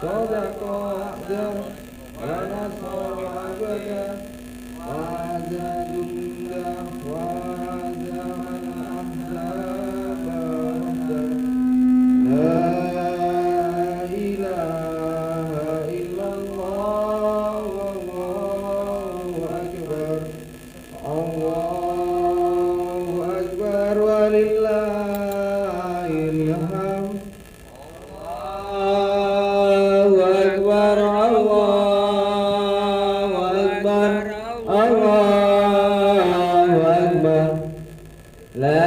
صدق وعده ونصر عبده وعز جنده وهزم الأحزاب وحده لا إله إلا الله والله أكبر الله أكبر ولله الحمد الله أكبر الله أكبر الله أكبر لا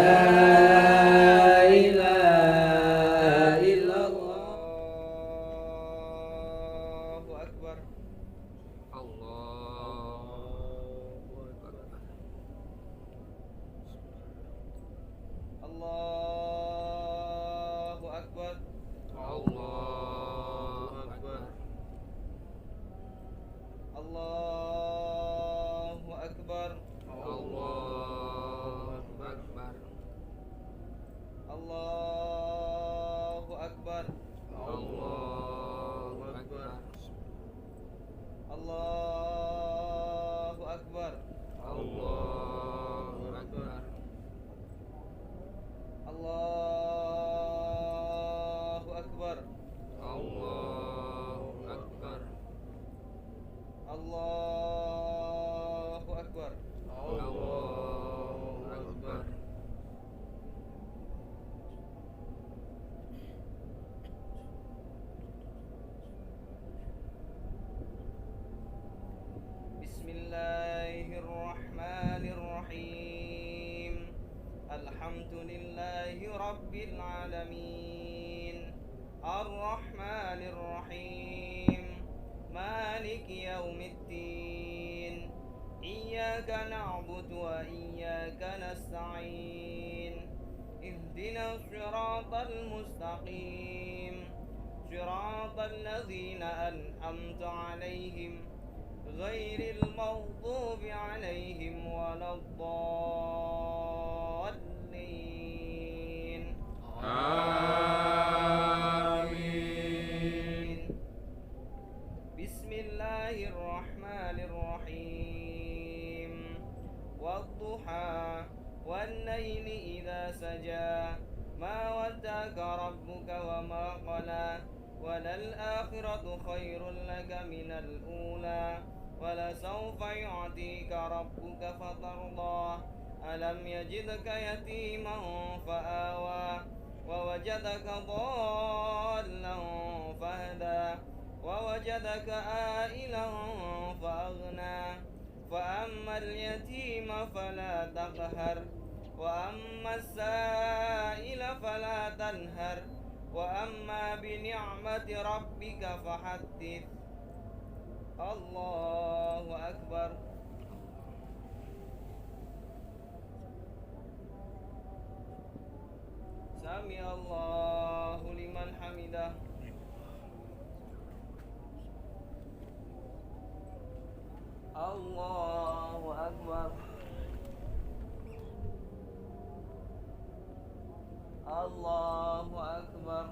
إله إلا الله أكبر الله أكبر الله أكبر الله أكبر الله أكبر الله أكبر الله أكبر الله أكبر الله أكبر الله أكبر الله أكبر الله أكبر الله أكبر بسم الله الرحمن الرحيم الحمد لله رب العالمين الرحمن الرحيم مالك يوم الدين إياك نعبد وإياك نستعين اهدنا الصراط المستقيم صراط الذين أنعمت عليهم غير المغضوب عليهم ولا الضالين آمين بسم الله الرحمن الرحيم والضحى والليل إذا سجى ما ودعك ربك وما قلى وللآخرة خير لك من الأولى ولسوف يعطيك ربك فترضى ألم يجدك يتيما فآوى ووجدك ضالا فهدى ووجدك عائلا فأغنى فأما اليتيم فلا تقهر وأما السائل فلا تنهر وأما بنعمة ربك فحدث الله أكبر سمع الله لمن حمده الله أكبر الله أكبر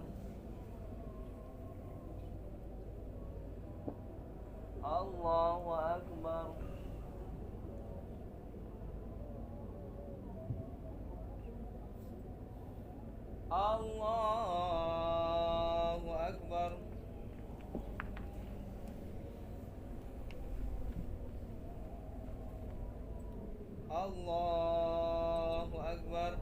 الله أكبر الله أكبر الله أكبر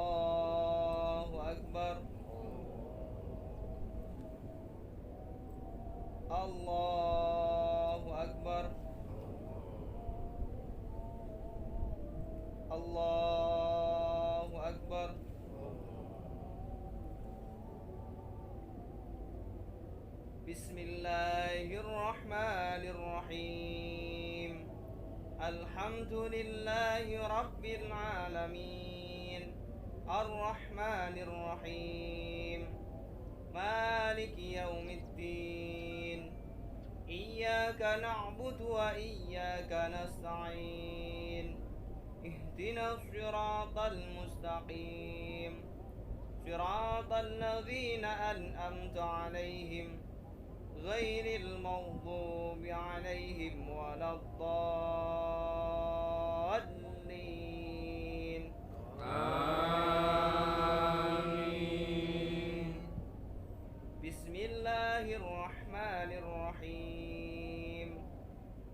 الله أكبر الله أكبر الله أكبر بسم الله الرحمن الرحيم الحمد لله رب العالمين الرحمن الرحيم مالك يوم الدين إياك نعبد وإياك نستعين اهدنا الصراط المستقيم صراط الذين أنعمت عليهم غير المغضوب عليهم ولا الضالين آمين. بسم الله الرحمن الرحيم.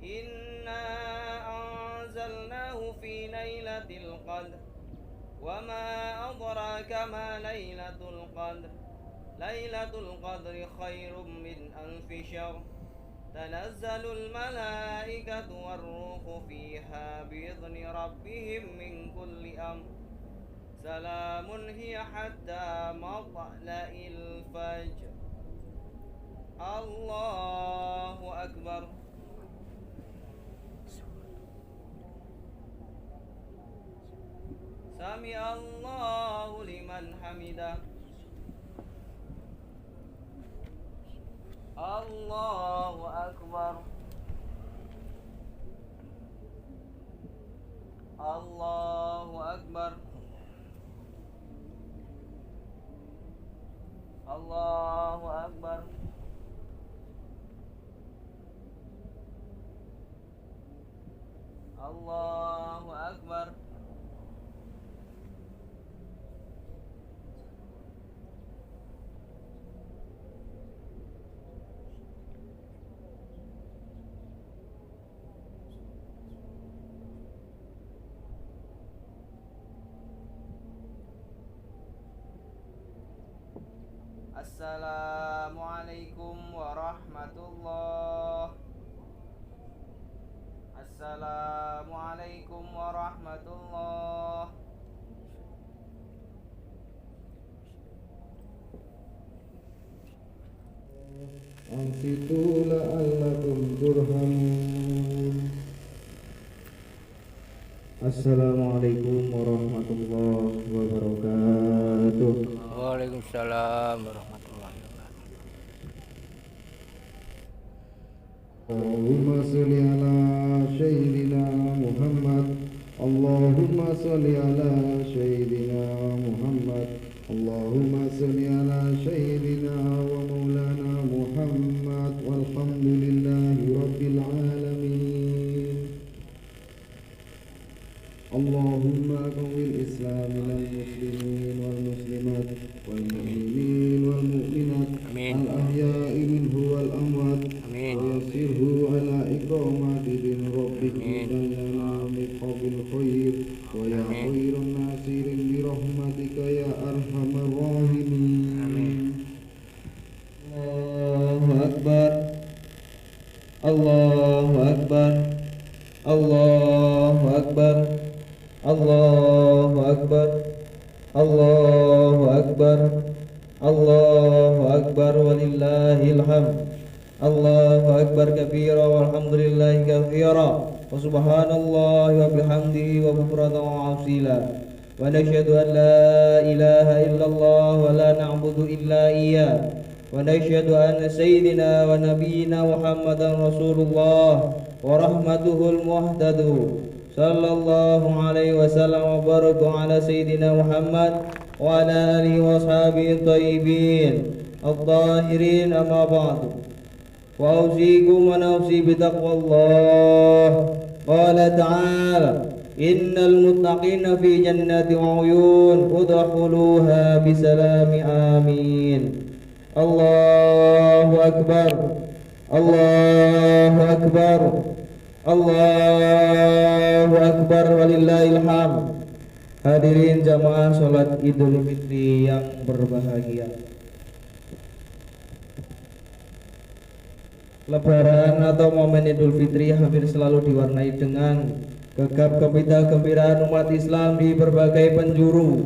إنا أنزلناه في ليلة القدر وما أدراك ما ليلة القدر ليلة القدر خير من ألف شهر تنزل الملائكة والروح فيها بإذن ربهم من كل أمر سلام هي حتى مطلع الفجر. الله أكبر. سمع الله لمن حمده. الله أكبر. الله أكبر. الله أكبر. الله أكبر. Assalamualaikum warahmatullah. Assalamualaikum warahmatullah. Ansitu la'allakum turhamun. Assalamualaikum warahmatullahi wabarakatuh. Waalaikumsalam warahmatullahi wabarakatuh. Allahumma sholli ala sayyidina Muhammad. Allahumma sholli ala sayyidina Muhammad. Allahumma sholli ala sayyidina wa maulana Muhammad. Walhamdulillahi rabbil alamin. Allahumma qawwil islam minal muslimin wal muslimat wal mu'minin wal mu'minat al ahya'i minhu wal amwat wa yassirhu ala iqamati din rabbihim lana min qabil khair wa ya khairan nasirin bi rahmatika ya arhamar rahimin. Allahu akbar. Allahu akbar. Allahu akbar. Allahu akbar. Allahu akbar. Allahu akbar walillahil hamd. Allahu akbar kabira walhamdulillahi katsira wa subhanallahi wa bihamdihi wa bukratan wa asila. Wa nashhadu an la ilaha illallah wa la na'budu illa iyyah. Wa nashhadu anna sayyidina wa nabiyyina Muhammadan rasulullah wa rahmatuhul muhtadu. Sallallahu alaihi wasallam wa baraka ala sayyidina Muhammad wa ala alihi wa ashabihi tayyibin at-tahirin amma ba'du. Wa ausikum wa nafsi bi taqwallah. Qala ta'ala innal muttaqina fi jannati wa uyun udkhuluha bi salami amin. Allahu akbar. Allahu akbar. Allahu akbar walillahil hamd. Hadirin jamaah salat Idul Fitri yang berbahagia. Lebaran atau momen Idul Fitri hampir selalu diwarnai dengan gegap gempita gembiraan umat Islam di berbagai penjuru.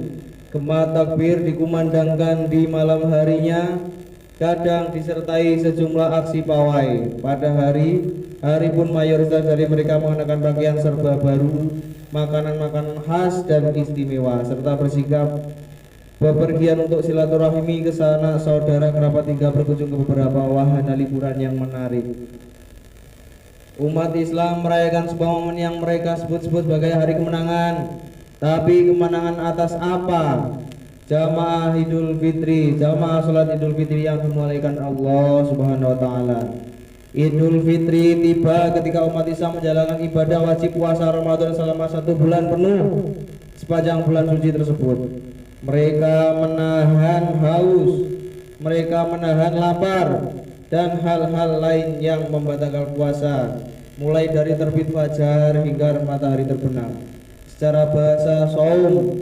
Gema takbir dikumandangkan di malam harinya, kadang disertai sejumlah aksi pawai. Pada hari pun mayoritas dari mereka mengenakan pakaian serba baru, makanan-makanan khas dan istimewa, serta bersikap bepergian untuk silaturahmi ke sanak saudara kerabat hingga berkunjung ke beberapa wahana liburan yang menarik. Umat Islam merayakan sebuah momen yang mereka sebut-sebut sebagai hari kemenangan. Tapi kemenangan atas apa? Jamaah Idul Fitri, jamaah salat Idul Fitri yang dimulaikan Allah Subhanahu wa taala. Idul Fitri tiba ketika umat Islam menjalankan ibadah wajib puasa Ramadan selama 1 bulan penuh sepanjang bulan suci tersebut. Mereka menahan haus, mereka menahan lapar, dan hal-hal lain yang membatalkan puasa, mulai dari terbit fajar hingga matahari terbenam. Secara bahasa saum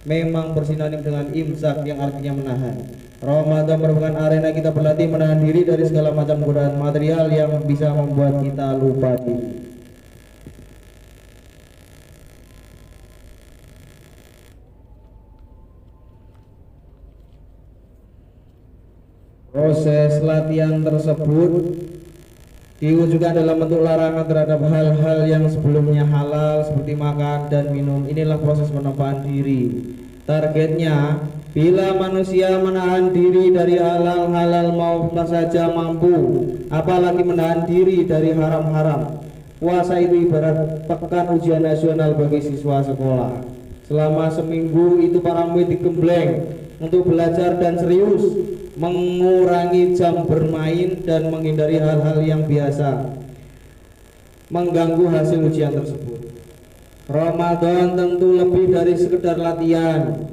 memang bersinonim dengan imsak yang artinya menahan. Ramadan merupakan arena kita berlatih menahan diri dari segala macam godaan material yang bisa membuat kita lupa diri. Proses latihan tersebut diwujudkan dalam bentuk larangan terhadap hal-hal yang sebelumnya halal seperti makan dan minum. Inilah proses penempaan diri. Targetnya, bila manusia menahan diri dari halal-halal mau saja mampu, apalagi menahan diri dari haram-haram. Puasa itu ibarat pekan ujian nasional bagi siswa sekolah. Selama seminggu itu para murid digembleng untuk belajar dan serius, mengurangi jam bermain dan menghindari hal-hal yang biasa mengganggu hasil ujian tersebut. Ramadan tentu lebih dari sekedar latihan.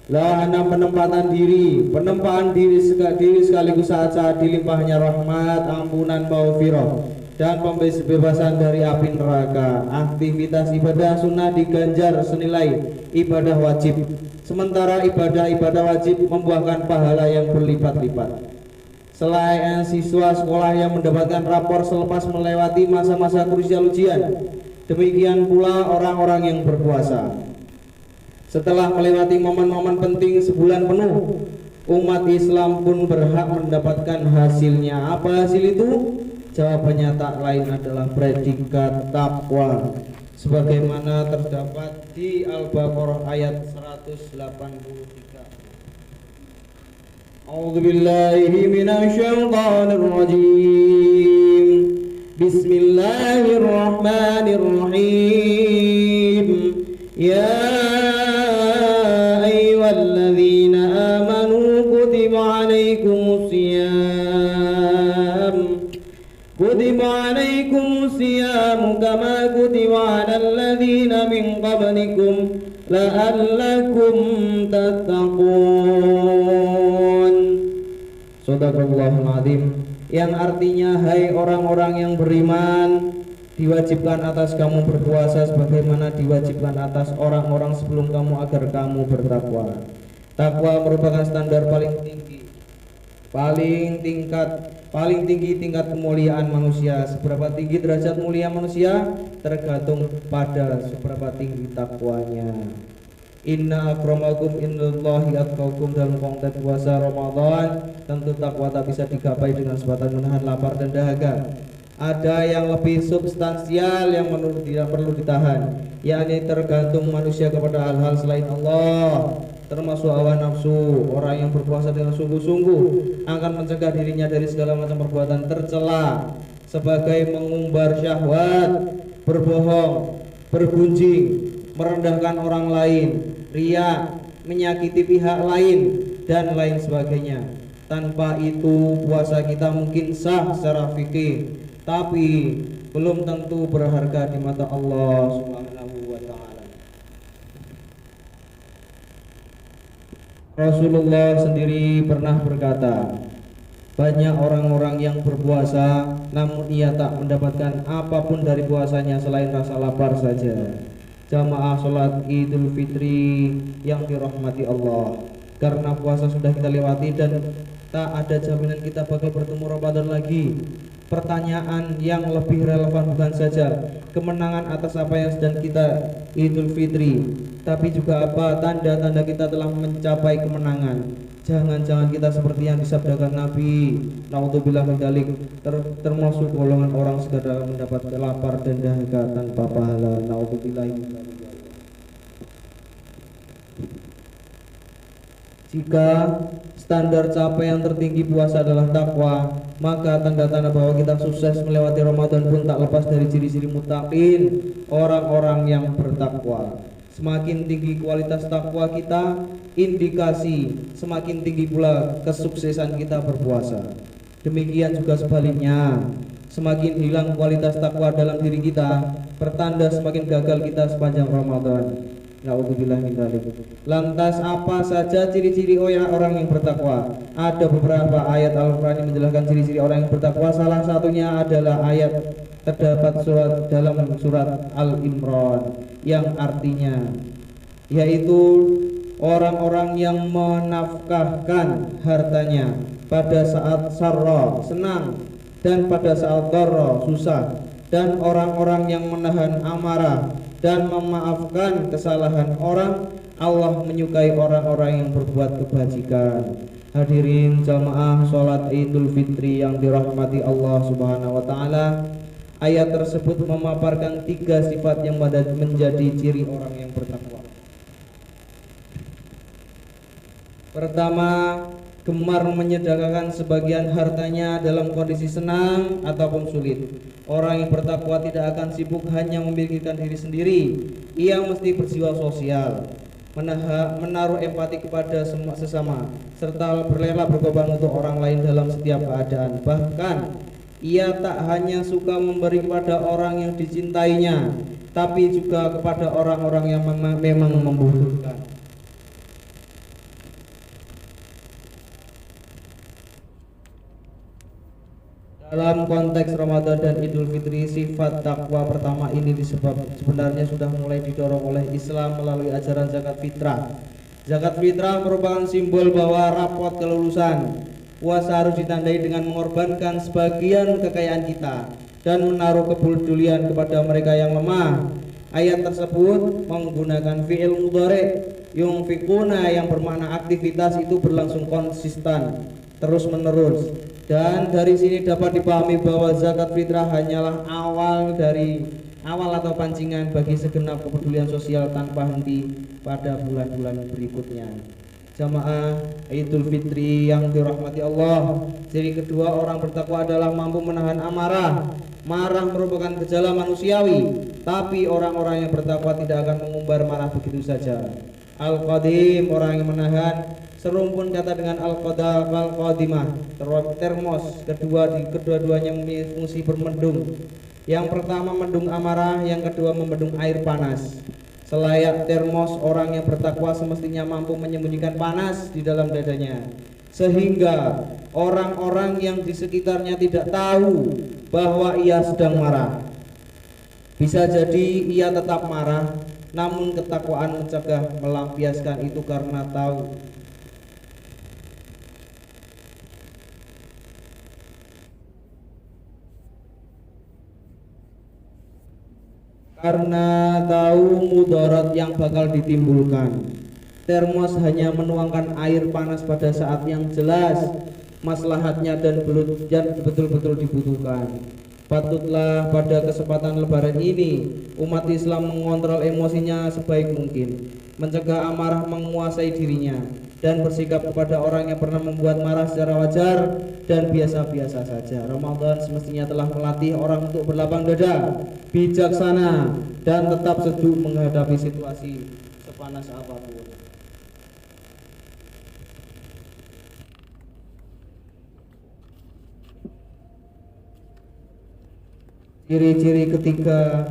Lahana penempatan diri, penempaan diri sekaligus saat-saat dilimpahnya rahmat, ampunan, maghfirah, dan pembebasan dari api neraka. Aktivitas ibadah sunnah diganjar senilai ibadah wajib, sementara ibadah-ibadah wajib membuahkan pahala yang berlipat-lipat. Selain siswa sekolah yang mendapatkan rapor selepas melewati masa-masa krusial ujian, demikian pula orang-orang yang berpuasa. Setelah melewati momen-momen penting sebulan penuh, umat Islam pun berhak mendapatkan hasilnya. Apa hasil itu? Jawabannya tak lain adalah predikat takwa, sebagaimana terdapat di Al-Baqarah ayat 183. A'udzubillahi minasyaitonirrajim. Bismillahirrahmanirrahim. Ya ayyuhalladzina amanu kutiba alaikumus siyam kama kutiba alal ladzina min qablikum la'allakum tattaqun. Shadaqallahul azim. Yang artinya, hai orang-orang yang beriman, diwajibkan atas kamu berpuasa sebagaimana diwajibkan atas orang-orang sebelum kamu agar kamu bertakwa. Takwa merupakan standar paling tinggi tingkat kemuliaan manusia. Seberapa tinggi derajat mulia manusia tergantung pada seberapa tinggi takwanya. Inna akramakum indallahi atqakum. Dalam konteks puasa Ramadan, tentu takwa tak bisa digapai dengan sebatas menahan lapar dan dahaga. Ada yang lebih substansial yang tidak perlu ditahan, yakni tergantung manusia kepada hal-hal selain Allah, termasuk hawa nafsu. Orang yang berpuasa dengan sungguh-sungguh akan mencegah dirinya dari segala macam perbuatan tercela, sebagai mengumbar syahwat, berbohong, bergunjing, merendahkan orang lain, riya, menyakiti pihak lain, dan lain sebagainya. Tanpa itu puasa kita mungkin sah secara fikih, tapi belum tentu berharga di mata Allah Subhanahu wa taala. Rasulullah sendiri pernah berkata, banyak orang-orang yang berpuasa namun ia tak mendapatkan apapun dari puasanya selain rasa lapar saja. Jamaah sholat Idul Fitri yang dirahmati Allah, karena puasa sudah kita lewati dan tak ada jaminan kita bakal bertemu Ramadan lagi. Pertanyaan yang lebih relevan bukan saja kemenangan atas apa yang sedang kita Idul Fitri, tapi juga apa tanda-tanda kita telah mencapai kemenangan. Jangan-jangan kita seperti yang disabdakan Nabi, naudzubillah min dzalik, termasuk golongan orang sekadar mendapat lapar dan dahaga tanpa pahala. Naudzubillah min dzalik. Jika standar capaian tertinggi puasa adalah takwa, maka tanda-tanda bahwa kita sukses melewati Ramadan pun tak lepas dari ciri-ciri muttaqin, orang-orang yang bertakwa. Semakin tinggi kualitas takwa kita, indikasi semakin tinggi pula kesuksesan kita berpuasa. Demikian juga sebaliknya, semakin hilang kualitas takwa dalam diri kita, pertanda semakin gagal kita sepanjang Ramadan. Na'udzubillah min dzalik. Lantas apa saja ciri-ciri orang yang bertakwa? Ada beberapa ayat Al-Qur'an yang menjelaskan ciri-ciri orang yang bertakwa. Salah satunya adalah ayat terdapat dalam surat Al-Imran yang artinya yaitu orang-orang yang menafkahkan hartanya pada saat sarra, senang, dan pada saat dharra, susah, dan orang-orang yang menahan amarah dan memaafkan kesalahan orang. Allah menyukai orang-orang yang berbuat kebajikan. Hadirin jamaah sholat Idul Fitri yang dirahmati Allah Subhanahu wa taala, ayat tersebut memaparkan 3 sifat yang menjadi ciri orang yang bertakwa. Pertama, gemar menyedekahkan sebagian hartanya dalam kondisi senang ataupun sulit. Orang yang bertakwa tidak akan sibuk hanya memikirkan diri sendiri. Ia mesti berjiwa sosial, menaruh empati kepada sesama, serta berrela berkorban untuk orang lain dalam setiap keadaan. Bahkan ia tak hanya suka memberi kepada orang yang dicintainya, tapi juga kepada orang-orang yang memang membutuhkan. Dalam konteks Ramadan dan Idul Fitri, sifat takwa pertama ini sebenarnya sudah mulai didorong oleh Islam melalui ajaran zakat fitrah. Zakat fitrah merupakan simbol bahwa rapot kelulusan. Puasa harus ditandai dengan mengorbankan sebagian kekayaan kita dan menaruh kepedulian kepada mereka yang lemah. Ayat tersebut menggunakan fi'il mudhari' yunfikuna yang bermakna aktivitas itu berlangsung konsisten terus menerus. Dan dari sini dapat dipahami bahwa zakat fitrah hanyalah awal atau pancingan bagi segenap kepedulian sosial tanpa henti pada bulan-bulan berikutnya. Jamaah Idul Fitri yang dirahmati Allah, ciri kedua orang bertakwa adalah mampu menahan amarah. Marah merupakan gejala manusiawi, tapi orang-orang yang bertakwa tidak akan mengumbar marah begitu saja. Al-Qadim, orang yang menahan. Serumpun kata dengan Al-Qadimah, termos. Kedua-duanya memiliki fungsi bermendung. Yang pertama mendung amarah, yang kedua membendung air panas. Selayak termos, orang yang bertakwa semestinya mampu menyembunyikan panas di dalam dadanya, sehingga orang-orang yang di sekitarnya tidak tahu bahwa ia sedang marah. Bisa jadi ia tetap marah, namun ketakwaan mencegah melampiaskan itu karena tahu. Karena tahu mudarat yang bakal ditimbulkan. Termos hanya menuangkan air panas pada saat yang jelas maslahatnya dan betul-betul dibutuhkan. Patutlah pada kesempatan lebaran ini umat Islam mengontrol emosinya sebaik mungkin, mencegah amarah menguasai dirinya, dan bersikap kepada orang yang pernah membuat marah secara wajar dan biasa-biasa saja. Ramadan semestinya telah melatih orang untuk berlapang dada, bijaksana, dan tetap sejuk menghadapi situasi sepanas apapun. Ciri-ciri ketiga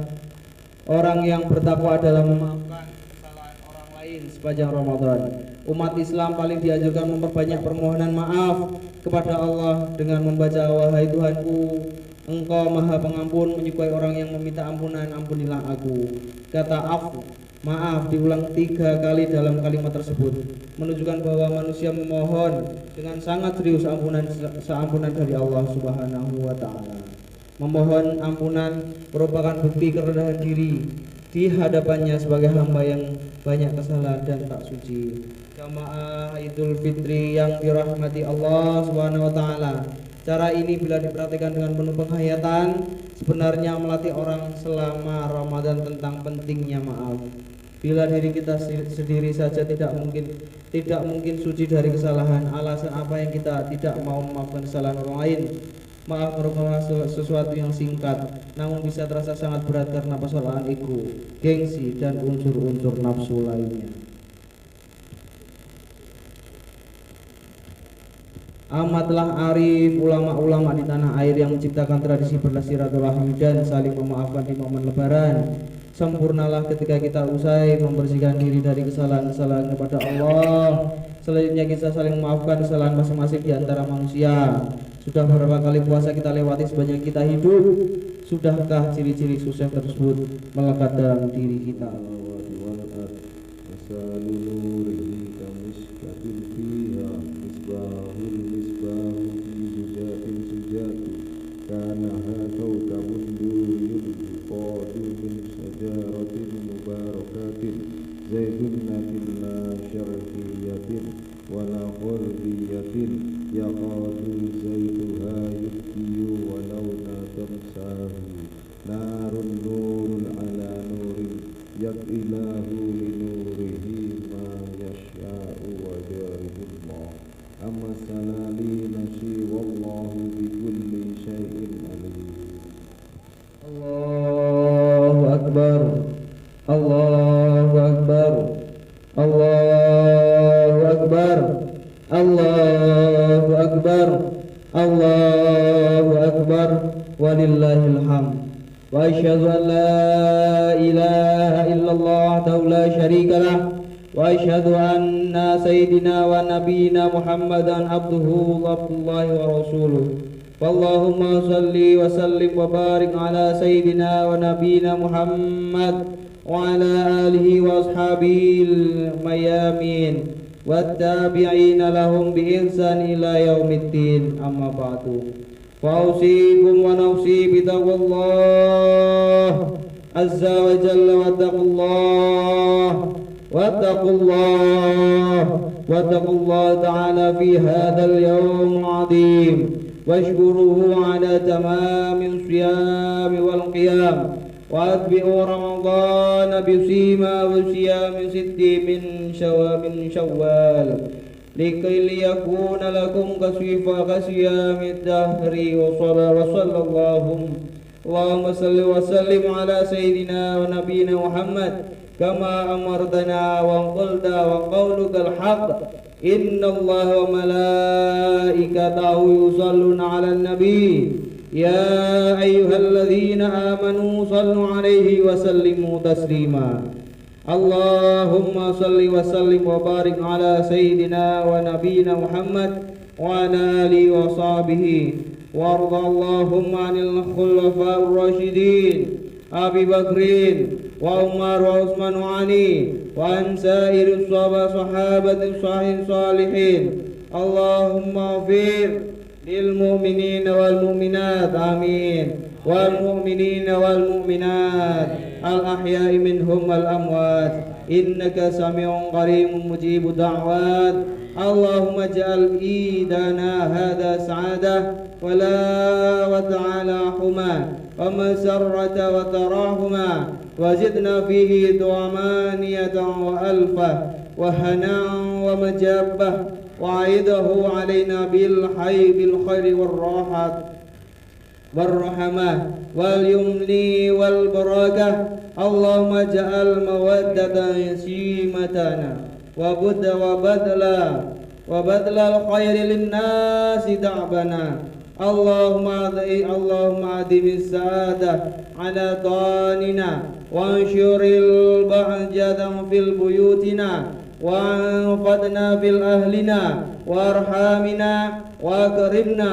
orang yang bertakwa adalah memaafkan kesalahan orang lain sepanjang Ramadan. Umat Islam paling dianjurkan memperbanyak permohonan maaf kepada Allah dengan membaca, wahai Tuhanku, Engkau Maha Pengampun, menyukai orang yang meminta ampunan, ampunilah aku. Kata afu, maaf, diulang 3 kali dalam kalimat tersebut, menunjukkan bahwa manusia memohon dengan sangat serius seampunan dari Allah Subhanahu wa taala. Memohon ampunan merupakan bukti kerendahan diri di hadapannya sebagai hamba yang banyak kesalahan dan tak suci. Jamaah Idul Fitri yang dirahmati Allah Subhanahu wa taala, cara ini bila diperhatikan dengan penuh penghayatan sebenarnya melatih orang selama Ramadan tentang pentingnya maaf. Bila diri kita sendiri saja tidak mungkin suci dari kesalahan, alasan apa yang kita tidak mau memaafkan kesalahan orang lain? Maaf merupakan sesuatu yang singkat, namun bisa terasa sangat berat karena persoalan ego, gengsi, dan unsur-unsur nafsu lainnya. Amatlah arif ulama-ulama di tanah air yang menciptakan tradisi bersilaturahmi dan saling memaafkan di momen lebaran. Sempurnalah ketika kita usai membersihkan diri dari kesalahan-kesalahan kepada Allah. Selanjutnya kita saling memaafkan kesalahan masing-masing di antara manusia. Sudah berapa kali puasa kita lewati sebanyak kita hidup? Sudahkah ciri-ciri sukses tersebut melekat dalam diri kita? Allahu Akbar, Allahu Akbar, Allahu Akbar, Allahu Akbar, Allahu Akbar, walillahil hamd. Wa asyhadu an la ilaha illallah wahdahu la syarika lah, wa asyhadu anna sayyidina wa nabiyyina Muhammadan abduhu wa rasuluh. Allahumma salli wa sallim wa barik ala sayyidina wa nabiyina Muhammad wa ala alihi wa ashabihi al-mayamin wattabi'ina lahum bi ihsan ila yaumiddin, amma ba'du. Fa usikum wa nafsi bi taqwallah azza wa jalla wattaqullah ta'ala fi hadzal yawm 'azim. واشكروه على تمام الصيام والقيام وأتبعوا رمضان بصيام 6 من شوال لكي ليكون لكم كصيام الدهر. وصلى اللهم صل وسلم على سيدنا ونبينا محمد كما أمرتنا وقلت وقولك الحق إن الله وملائكته يصلون على النبي يا أيها الذين آمنوا صلوا عليه وسلموا تسليما. اللهم صل وسلم وبارك على سيدنا ونبينا محمد وعلى آله وصحبه، وارض اللهم عن الخلفاء الراشدين أبي بكر وعمر وعثمان وعلي وعن سائر الصحابة الصالحين. اللهم اغفر للمؤمنين والمؤمنات آمين، والمؤمنين والمؤمنات الأحياء منهم والأموات إنك سميع قريب مجيب الدعوات. اللهم اجعل عيدنا هذا سعادة ولا وتعالى حما ومسرة وتراحما، وزدنا فيه طمانية وألفة وهناء ومجبة، وعيده علينا بالخير والراحة والرحمة واليمن والبركة. اللهم اجعل مودة سيمتنا وبدل الخير للناس دعبنا. اللهم أدم السعادة على طاننا، وانشر البهجة في بيوتنا، وانفدنا في أهلنا وارحامنا، وأكرمنا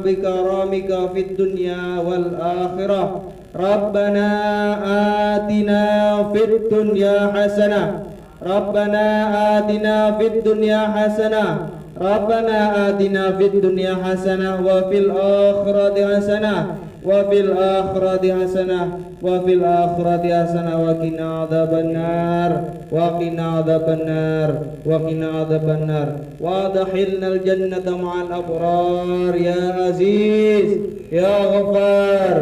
بكرامك في الدنيا والآخرة. ربنا آتنا في الدنيا حسنة، ربنا آتنا في الدنيا حسنة، ربنا آتنا في الدنيا حسنة وفي الآخرة حسنة وفي الآخرة حسنة وفي الآخرة حسنة وقنا عذاب النار وقنا عذاب النار وقنا عذاب النار وادخلنا الجنة مع الأبرار يا عزيز يا غفار.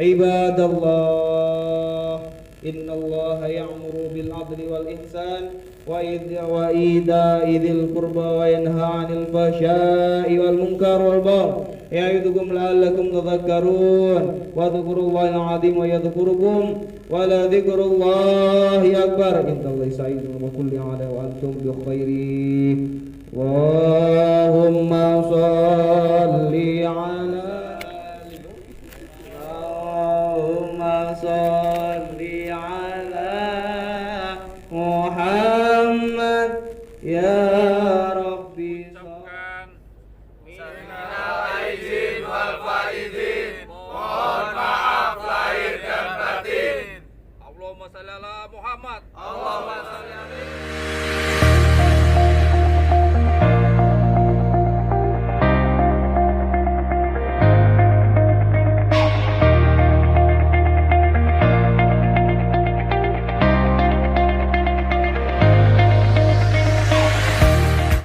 عباد الله إن الله يأمر بالعدل والإحسان وإيتاء ذي القربى وينهى عن الفحشاء والمنكر والبغي يعظكم لعلكم تذكرون واذكروا الله العظيم يذكركم ولذكر الله أكبر إن الله سعيد وكل على وأنتم بخير اللهم صل على اللهم صل على محمد يا ربي Minal aidin wal faizin, mohon maaf lahir dan batin. Allahumma shalli ala